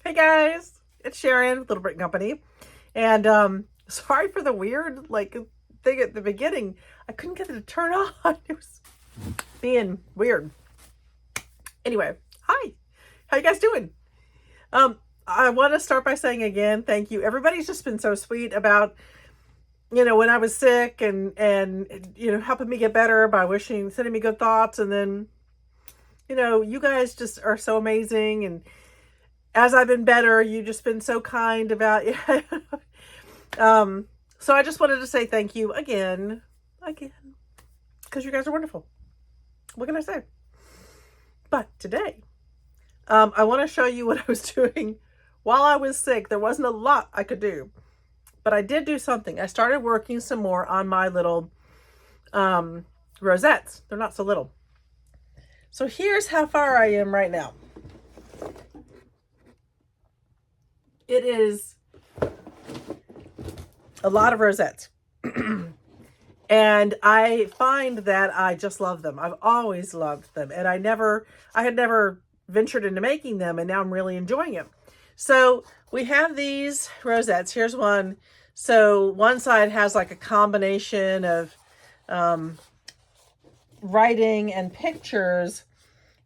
Hey guys, it's Sharon, Little Brick Company. And sorry for the weird thing at the beginning. I couldn't get it to turn on. It was being weird. Anyway, hi. How you guys doing? I want to start by saying again, thank you. Everybody's just been so sweet about, when I was sick and helping me get better by sending me good thoughts. And then, you guys just are so amazing. And as I've been better, you've just been so kind about it. So I just wanted to say thank you again, because you guys are wonderful. What can I say? But today, I want to show you what I was doing while I was sick. There wasn't a lot I could do, but I did do something. I started working some more on my little rosettes. They're not so little. So here's how far I am right now. It is a lot of rosettes. And I find that I just love them. I've always loved them. And I had never ventured into making them, and now I'm really enjoying them. So we have these rosettes. Here's one. So one side has like a combination of writing and pictures,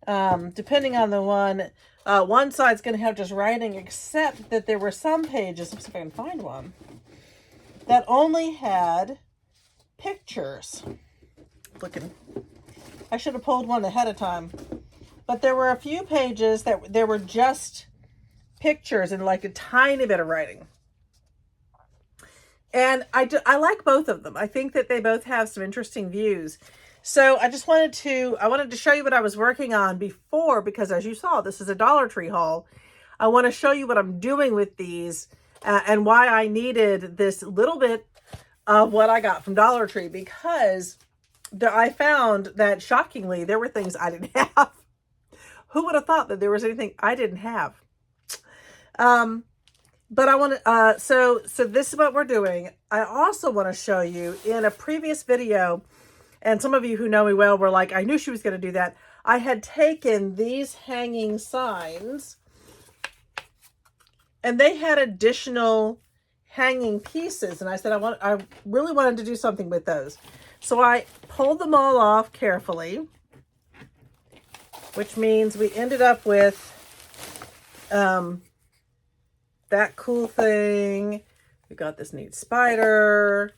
depending on the one. One side's going to have just writing, except that there were some pages, let's see if I can find one, that only had pictures. I should have pulled one ahead of time. But there were a few pages that there were just pictures and like a tiny bit of writing. And I like both of them. I think that they both have some interesting views. So I wanted to show you what I was working on before, because as you saw, this is a Dollar Tree haul. I want to show you what I'm doing with these and why I needed this little bit of what I got from Dollar Tree, because I found that shockingly, there were things I didn't have. Who would have thought that there was anything I didn't have? But I want to, so this is what we're doing. I also want to show you in a previous video, and some of you who know me well were like, I knew she was going to do that. I had taken these hanging signs, and they had additional hanging pieces. And I said, I really wanted to do something with those. So I pulled them all off carefully, which means we ended up with that cool thing. We got this neat spider,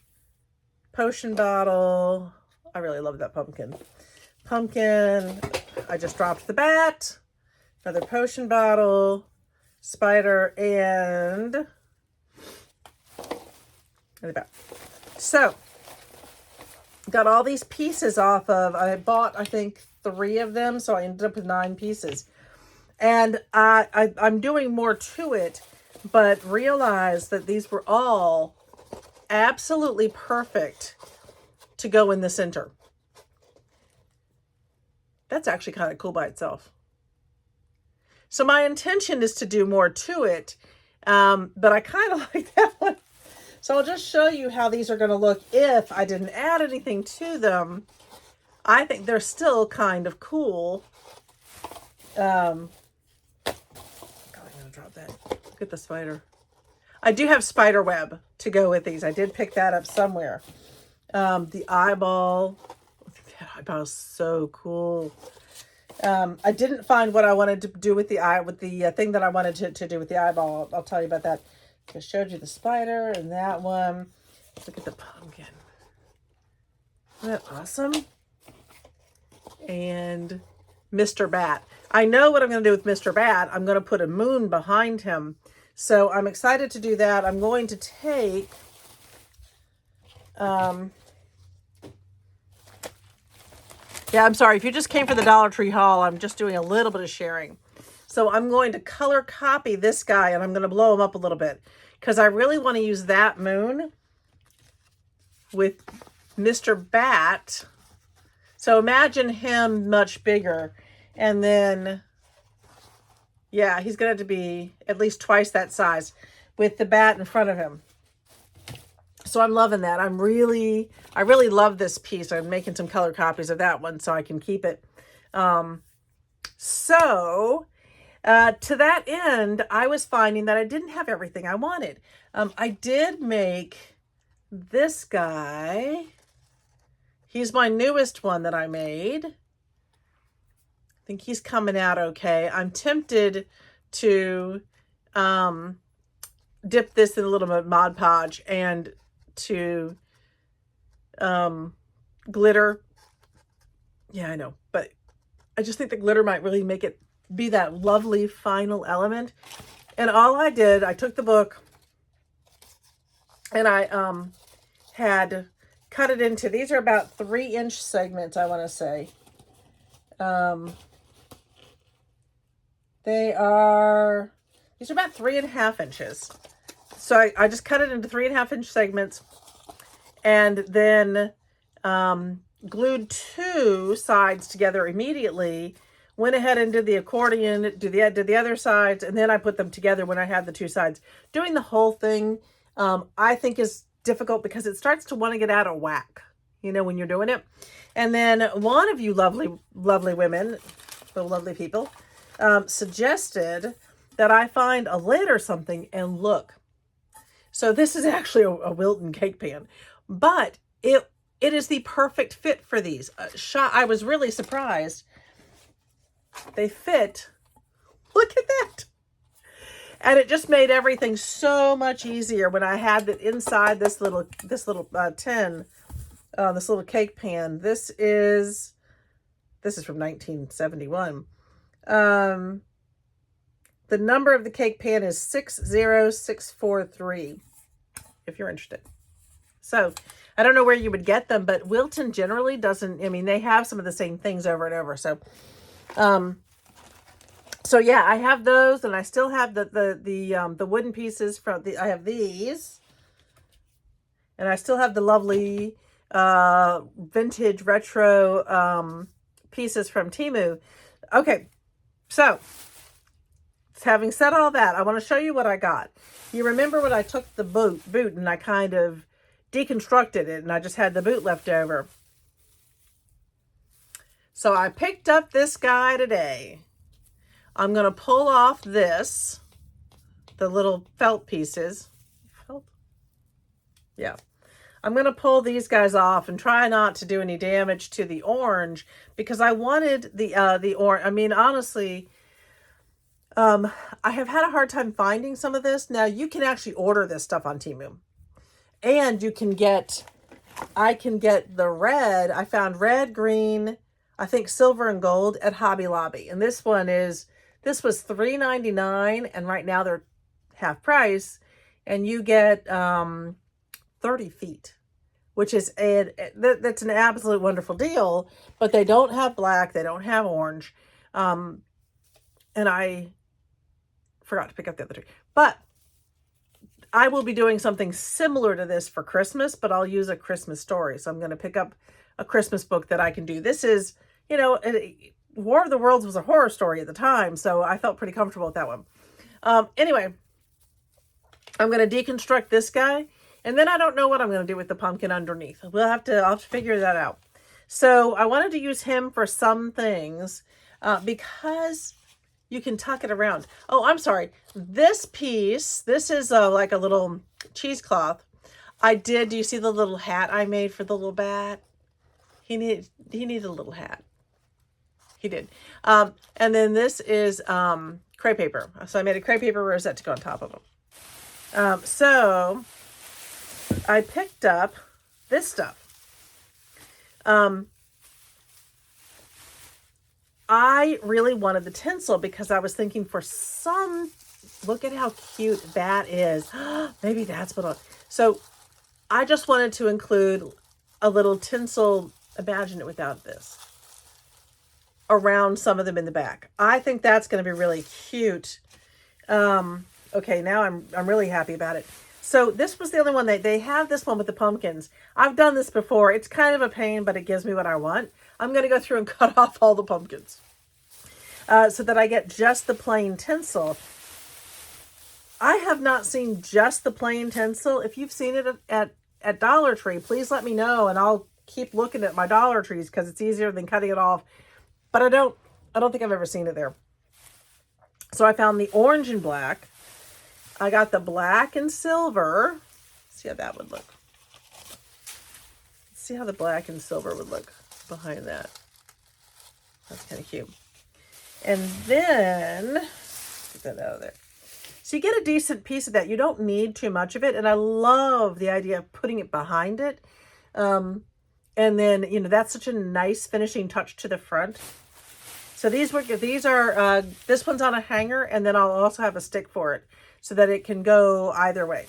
potion bottle. I really love that pumpkin. I just dropped the bat, another potion bottle, spider, and the bat. So, got all these pieces off of, I bought, I think, 3 of them, so I ended up with 9 pieces. And I'm doing more to it, but realized that these were all absolutely perfect to go in the center. That's actually kind of cool by itself. So my intention is to do more to it, but I kind of like that one. So I'll just show you how these are going to look if I didn't add anything to them. I think they're still kind of cool. God, I'm going to drop that. Look at the spider. I do have spider web to go with these. I did pick that up somewhere. The eyeball. I think that eyeball is so cool. I didn't find what I wanted to do with the thing that I wanted to do with the eyeball. I'll tell you about that. I showed you the spider and that one. Look at the pumpkin. Isn't that awesome? And Mr. Bat. I know what I'm going to do with Mr. Bat. I'm going to put a moon behind him. So I'm excited to do that. I'm going to take yeah, I'm sorry. If you just came for the Dollar Tree haul, I'm just doing a little bit of sharing. So I'm going to color copy this guy, and I'm going to blow him up a little bit, because I really want to use that moon with Mr. Bat. So imagine him much bigger. And then, yeah, he's going to be at least twice that size with the bat in front of him. So I'm loving that. I really love this piece. I'm making some color copies of that one so I can keep it. So To that end, I was finding that I didn't have everything I wanted. I did make this guy. He's my newest one that I made. I think he's coming out okay. I'm tempted to dip this in a little bit of Mod Podge and to glitter. Yeah, I know, but I just think the glitter might really make it be that lovely final element. And all I did, I took the book and I had cut it into, these are about 3-inch segments, I want to say. These are about 3.5 inches. So I just cut it into 3.5-inch segments and then glued 2 sides together immediately, went ahead and did the accordion, did the other sides, and then I put them together when I had the 2 sides. Doing the whole thing, I think is difficult because it starts to want to get out of whack, when you're doing it. And then one of you lovely women, lovely people, suggested that I find a lid or something and look. So this is actually a Wilton cake pan, but it is the perfect fit for these. I was really surprised. They fit. Look at that. And it just made everything so much easier when I had it inside this little tin, this little cake pan. This is from 1971. The number of the cake pan is 60643, if you're interested. So I don't know where you would get them, but Wilton generally doesn't, they have some of the same things over and over. So, so yeah, I have those, and I still have the wooden pieces I have these, and I still have the lovely, vintage retro, pieces from Temu. Okay. So having said all that, I want to show you what I got. You remember when I took the boot and I kind of deconstructed it and I just had the boot left over. So I picked up this guy today. I'm going to pull off the little felt pieces. Felt? Yeah. I'm going to pull these guys off and try not to do any damage to the orange because I wanted the orange. Honestly, I have had a hard time finding some of this. Now you can actually order this stuff on Temu, and I can get the red. I found red, green, I think silver and gold at Hobby Lobby. And this was $3.99, and right now they're half price, and you get 30 feet, which is that's an absolute wonderful deal. But they don't have black, they don't have orange, and I forgot to pick up the other two. But I will be doing something similar to this for Christmas, but I'll use a Christmas story. So I'm going to pick up a Christmas book that I can do. This is, War of the Worlds was a horror story at the time, so I felt pretty comfortable with that one. Anyway, I'm going to deconstruct this guy, and then I don't know what I'm going to do with the pumpkin underneath. I'll have to figure that out. So I wanted to use him for some things because you can tuck it around. Oh, I'm sorry. This piece, this is like a little cheesecloth. Do you see the little hat I made for the little bat? He needed a little hat. He did. And then this is crepe paper. So I made a crepe paper rosette to go on top of them. So I picked up this stuff. I really wanted the tinsel because I was thinking look at how cute that is. Maybe that's so I just wanted to include a little tinsel, imagine it without this, around some of them in the back. I think that's going to be really cute. Okay, now I'm really happy about it. So this was the only one they have this one with the pumpkins. I've done this before. It's kind of a pain, but it gives me what I want. I'm going to go through and cut off all the pumpkins so that I get just the plain tinsel. I have not seen just the plain tinsel. If you've seen it at Dollar Tree, please let me know, and I'll keep looking at my Dollar Trees because it's easier than cutting it off. But I don't think I've ever seen it there. So I found the orange and black. I got the black and silver. See how that would look. See how the black and silver would look behind that. That's kind of cute. And then, get that out of there. So you get a decent piece of that. You don't need too much of it. And I love the idea of putting it behind it. And then, you know, that's such a nice finishing touch to the front. So these are, this one's on a hanger, and then I'll also have a stick for it so that it can go either way.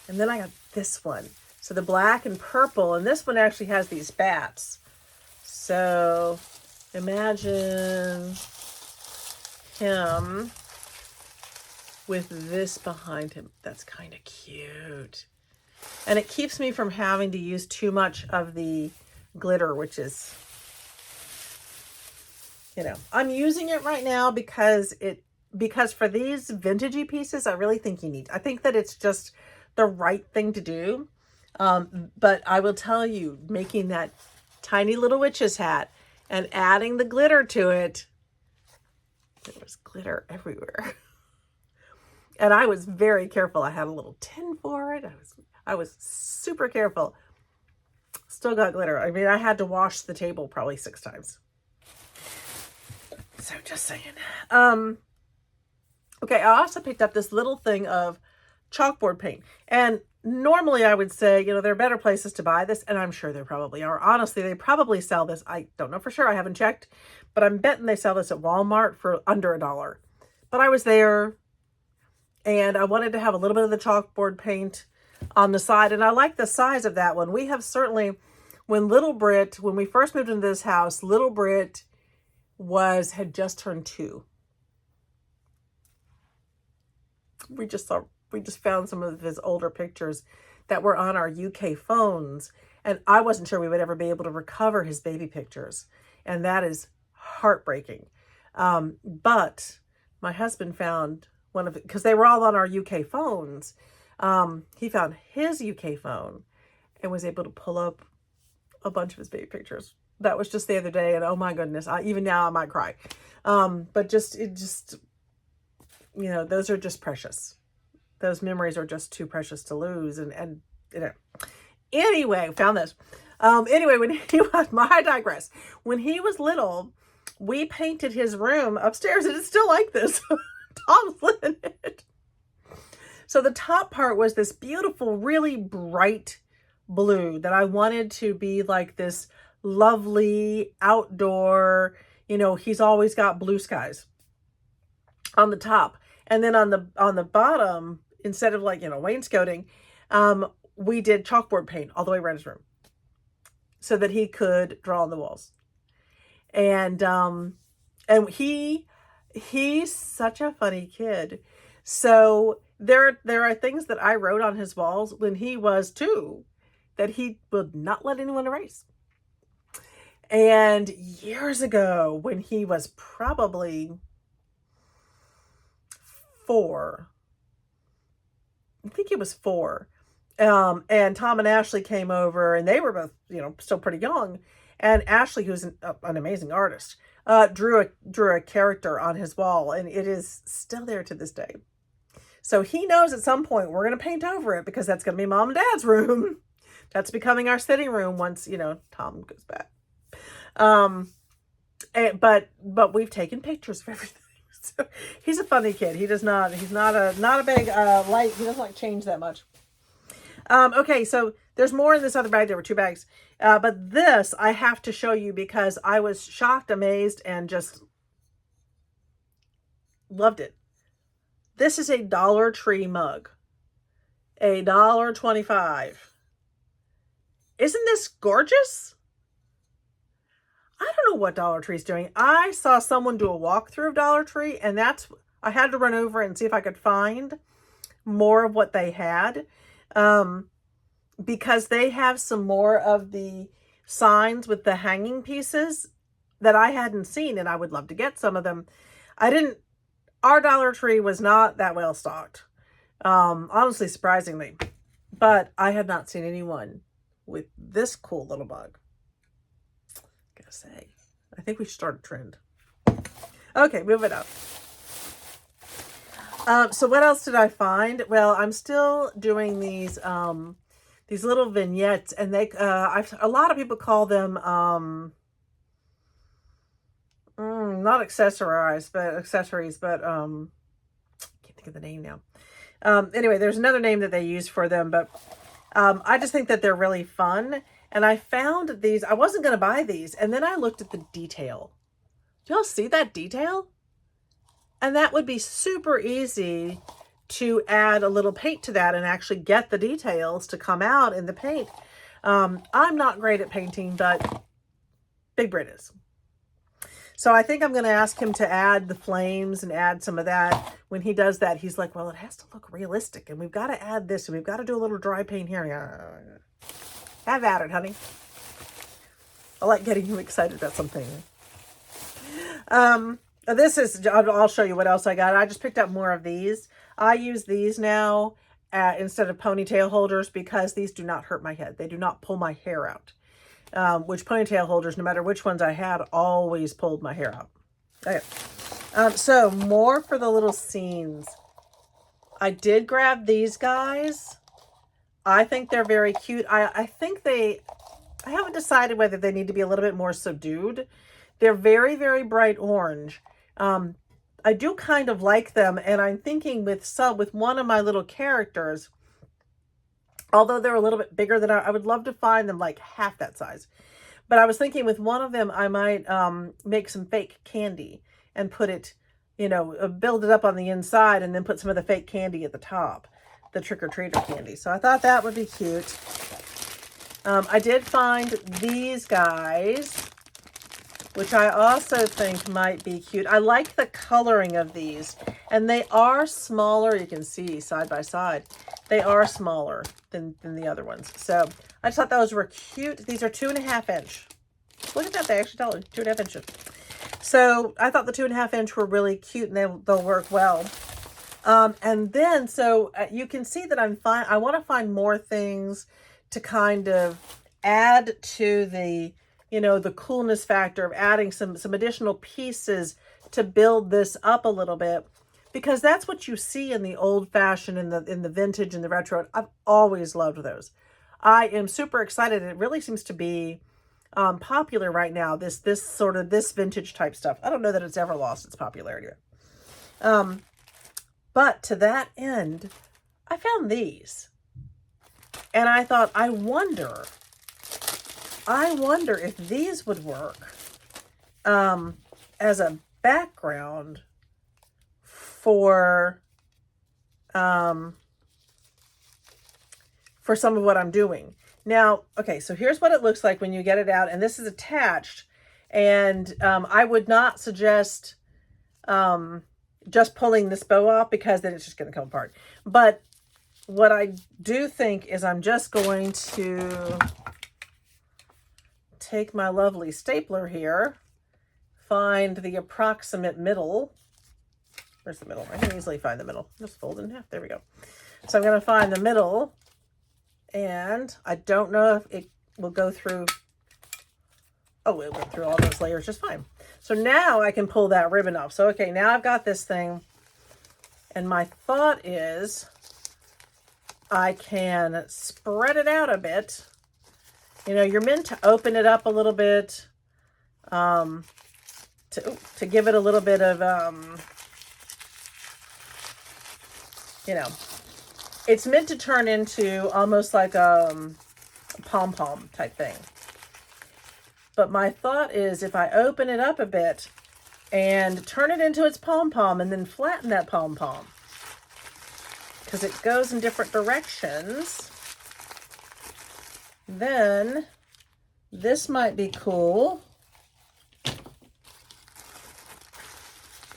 And then I got this one. So the black and purple, and this one actually has these bats. So imagine him with this behind him. That's kind of cute. And it keeps me from having to use too much of the glitter, which is, you know, I'm using it right now because for these vintagey pieces, I really think I think that it's just the right thing to do. But I will tell you, making that tiny little witch's hat and adding the glitter to it, there was glitter everywhere. And I was very careful. I had a little tin for it. I was super careful. Still got glitter. I mean, I had to wash the table probably 6 times. So just saying. Okay, I also picked up this little thing of chalkboard paint. And normally I would say, you know, there are better places to buy this, and I'm sure there probably are. Honestly, they probably sell this. I don't know for sure. I haven't checked, but I'm betting they sell this at Walmart for under $1. But I was there, and I wanted to have a little bit of the chalkboard paint on the side, and I like the size of that one. We have certainly, when we first moved into this house, little Brit had just turned 2. We just found some of his older pictures that were on our UK phones, and I wasn't sure we would ever be able to recover his baby pictures, and that is heartbreaking. But my husband found one of it, because they were all on our UK phones. He found his UK phone and was able to pull up a bunch of his baby pictures. That was just the other day, and oh my goodness, even now I might cry. But you know, those are just precious. Those memories are just too precious to lose. And you know, anyway, found this. Anyway, I digress. When he was little, we painted his room upstairs, and it's still like this. Tom's living in it. So the top part was this beautiful, really bright blue that I wanted to be like this lovely outdoor, you know, he's always got blue skies on the top. And then on the bottom, instead of like, you know, wainscoting, we did chalkboard paint all the way around his room so that he could draw on the walls. And he's such a funny kid. So there are things that I wrote on his walls when he was 2 that he would not let anyone erase. And years ago, when he was probably 4, I think he was 4, and Tom and Ashley came over, and they were both, you know, still pretty young. And Ashley, who's an amazing artist, drew a character on his wall, and it is still there to this day. So he knows at some point we're going to paint over it, because that's going to be Mom and Dad's room. That's becoming our sitting room once, you know, Tom goes back. But we've taken pictures of everything. So he's a funny kid. He's not a big light. He doesn't like change that much. Okay, so there's more in this other bag. There were 2 bags. But this I have to show you because I was shocked, amazed, and just loved it. This is a Dollar Tree mug. $1.25. Isn't this gorgeous? I don't know what Dollar Tree's doing. I saw someone do a walkthrough of Dollar Tree, and I had to run over and see if I could find more of what they had. Because they have some more of the signs with the hanging pieces that I hadn't seen, and I would love to get some of them. Our Dollar Tree was not that well stocked, honestly, surprisingly, but I had not seen anyone with this cool little mug. Gotta say, I think we should start a trend. Okay, moving up. So what else did I find? Well, I'm still doing these little vignettes, and they a lot of people call them not accessories, but can't think of the name now. Anyway, there's another name that they use for them, but I just think that they're really fun. And I found these. I wasn't going to buy these, and then I looked at the detail. Do y'all see that detail? And that would be super easy to add a little paint to that and actually get the details to come out in the paint. I'm not great at painting, but Big Brit is. So I think I'm going to ask him to add the flames and add some of that. When he does that, he's like, well, it has to look realistic, and we've got to add this, and we've got to do a little dry paint here. Have at it, honey. I like getting you excited about something. I'll show you what else I got. I just picked up more of these. I use these now instead of ponytail holders because these do not hurt my head. They do not pull my hair out. Which ponytail holders, no matter which ones I had, always pulled my hair out. Okay. So more for the little scenes. I did grab these guys. I think they're very cute. I think I haven't decided whether they need to be a little bit more subdued. They're very, very bright orange. I do kind of like them, and I'm thinking with one of my little characters, although they're a little bit bigger than I would love to find them like half that size. But I was thinking with one of them, I might make some fake candy and put it, build it up on the inside and then put some of the fake candy at the top, the trick-or-treater candy. So I thought that would be cute. I did find these guys, which I also think might be cute. I like the coloring of these, and they are smaller. You can see side by side. They are smaller than the other ones. So I just thought those were cute. These are 2.5 inch. Look at that. They actually tell you 2.5 inches. So I thought the 2.5 inch were really cute, and they'll work well. And then, so you can see that I want to find more things to kind of add to the, the coolness factor of adding some additional pieces to build this up a little bit, because that's what you see in the old fashioned, in the vintage and the retro. I've always loved those. I am super excited. It really seems to be popular right now. This vintage type stuff. I don't know that it's ever lost its popularity. But to that end, I found these, and I thought, I wonder if these would work as a background for some of what I'm doing. Now, okay, so here's what it looks like when you get it out, and this is attached, and I would not suggest just pulling this bow off, because then it's just going to come apart. But what I do think is I'm just going to take my lovely stapler here, find the approximate middle. Where's the middle? I can easily find the middle. Just fold it in half. There we go. So I'm going to find the middle, and I don't know if it will go through. Oh, it went through all those layers just fine. So now I can pull that ribbon off. So, okay, now I've got this thing, and my thought is I can spread it out a bit. You're meant to open it up a little bit to give it a little bit of, it's meant to turn into almost like a pom-pom type thing. But my thought is, if I open it up a bit and turn it into its pom-pom and then flatten that pom-pom, because it goes in different directions, then this might be cool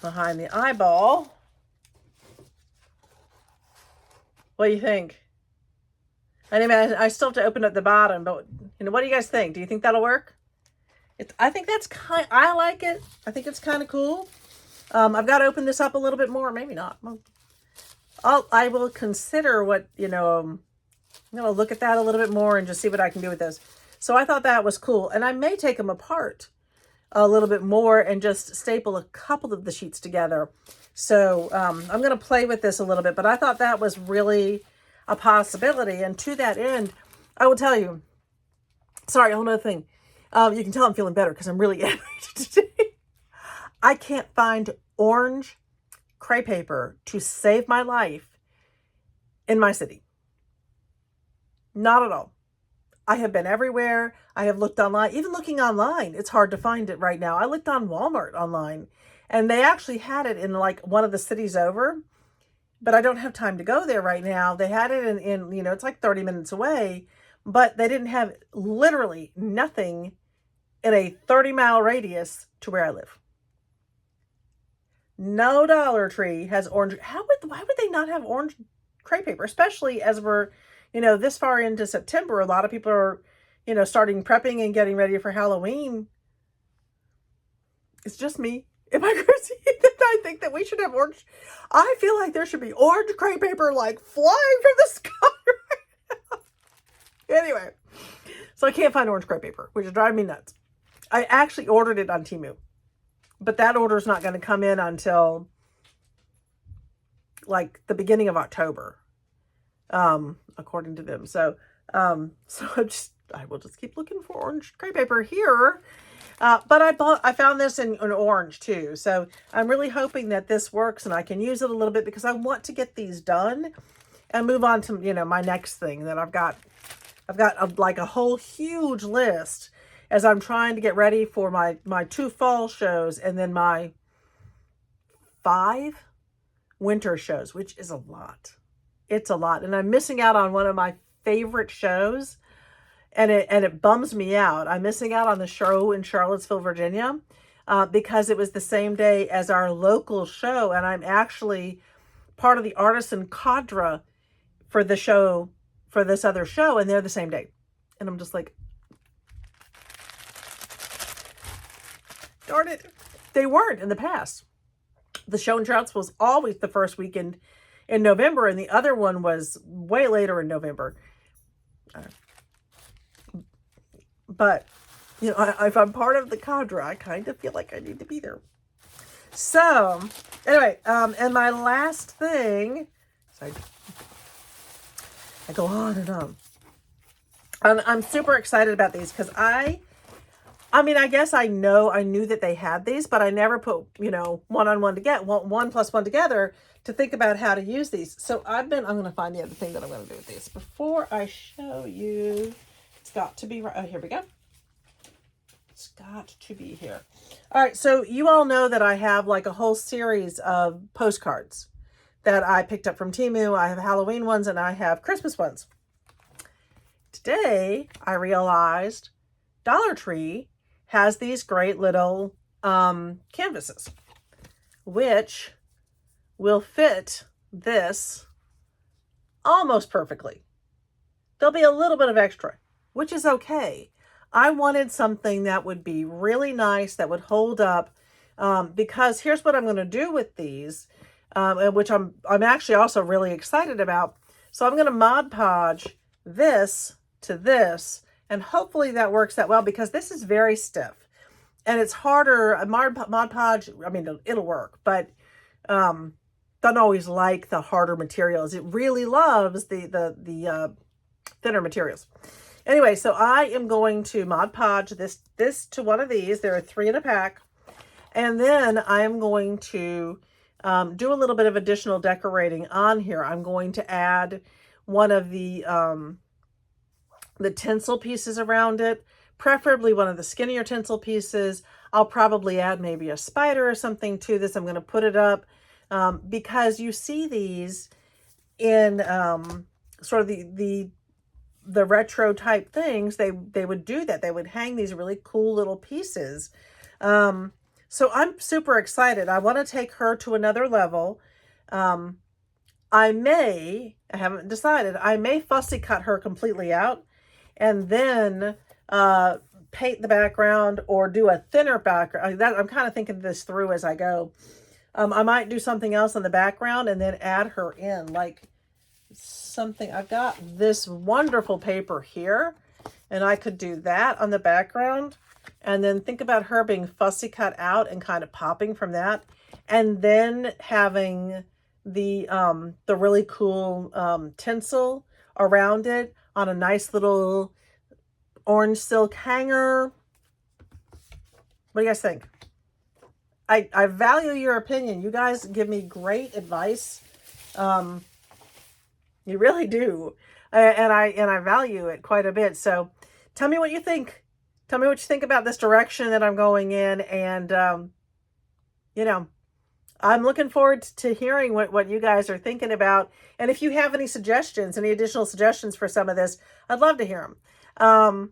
behind the eyeball. What do you think? I still have to open up the bottom, but what do you guys think? Do you think that'll work? I think I like it. I think it's kind of cool. I've got to open this up a little bit more. Maybe not. I will consider what, I'm going to look at that a little bit more and just see what I can do with this. So I thought that was cool. And I may take them apart a little bit more and just staple a couple of the sheets together So I'm going to play with this a little bit, but I thought that was really a possibility. And to that end, I will tell you, sorry, whole other thing. You can tell I'm feeling better because I'm really animated today. I can't find orange crepe paper to save my life in my city. Not at all. I have been everywhere. I have looked online. Even looking online, it's hard to find it right now. I looked on Walmart online, and they actually had it in like one of the cities over, but I don't have time to go there right now. They had it in you know, it's like 30 minutes away, but they didn't have literally nothing in a 30-mile radius to where I live. No Dollar Tree has orange. Why would they not have orange crepe paper, especially as we're, you know, this far into September? A lot of people are, you know, starting prepping and getting ready for Halloween. It's just me. Am I crazy that I think that we should have orange? I feel like there should be orange crepe paper like flying from the sky right now. Anyway, so I can't find orange crepe paper, which is driving me nuts. I actually ordered it on Temu, but that order is not going to come in until like the beginning of October, according to them. So I will just keep looking for orange crepe paper here. But I found this in orange too. So I'm really hoping that this works and I can use it a little bit because I want to get these done and move on to, you know, my next thing that I've got like a whole huge list as I'm trying to get ready for my 2 fall shows and then my 5 winter shows, which is a lot. It's a lot. And I'm missing out on one of my favorite shows. And it bums me out. I'm missing out on the show in Charlottesville, Virginia, because it was the same day as our local show. And I'm actually part of the artisan cadre for the show, for this other show. And they're the same day. And I'm just like, darn it. They weren't in the past. The show in Charlottesville was always the first weekend in November. And the other one was way later in November. But, you know, if I'm part of the cadre, I kind of feel like I need to be there. So, anyway, and my last thing, sorry, I go on and on. I'm super excited about these because I mean, I guess I knew that they had these, but I never put, you know, one plus one together to think about how to use these. So I'm going to find the other thing that I'm going to do with these. Before I show you, it's got to be right. Oh, here we go. It's got to be here. All right. So you all know that I have like a whole series of postcards that I picked up from Temu. I have Halloween ones and I have Christmas ones. Today, I realized Dollar Tree has these great little canvases, which will fit this almost perfectly. There'll be a little bit of extra, which is okay. I wanted something that would be really nice, that would hold up, because here's what I'm going to do with these, which I'm actually also really excited about. So I'm going to Mod Podge this to this, and hopefully that works out well because this is very stiff, and it's harder. Mod Podge, I mean, it'll work, but don't always like the harder materials. It really loves the thinner materials. Anyway, so I am going to Mod Podge this to one of these. There are 3 in a pack. And then I'm going to do a little bit of additional decorating on here. I'm going to add one of the tinsel pieces around it, preferably one of the skinnier tinsel pieces. I'll probably add maybe a spider or something to this. I'm going to put it up because you see these in sort of the retro type things. They would do that. They would hang these really cool little pieces. So I'm super excited. I want to take her to another level. I haven't decided, I may fussy cut her completely out and then paint the background or do a thinner background. I'm kind of thinking this through as I go. I might do something else in the background and then add her in, like something. I've got this wonderful paper here, and I could do that on the background and then think about her being fussy cut out and kind of popping from that. and then having the really cool tinsel around it on a nice little orange silk hanger. What do you guys think? I value your opinion. You guys give me great advice. You really do. And I value it quite a bit. So tell me what you think. Tell me what you think about this direction that I'm going in. And, you know, I'm looking forward to hearing what you guys are thinking about. And if you have any suggestions, any additional suggestions for some of this, I'd love to hear them.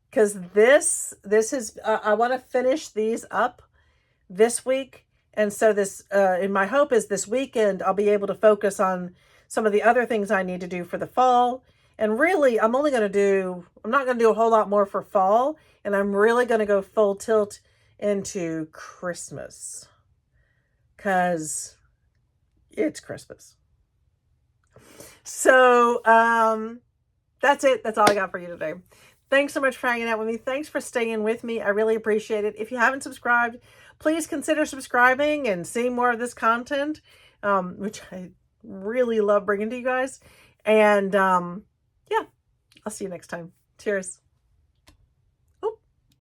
Because this is, I want to finish these up this week. And so this, and my hope is this weekend, I'll be able to focus on some of the other things I need to do for the fall. And really, I'm not going to do a whole lot more for fall. And I'm really going to go full tilt into Christmas. Because it's Christmas. So, that's it. That's all I got for you today. Thanks so much for hanging out with me. Thanks for staying with me. I really appreciate it. If you haven't subscribed, please consider subscribing and seeing more of this content, which I really love bringing to you guys. And yeah, I'll see you next time. Cheers.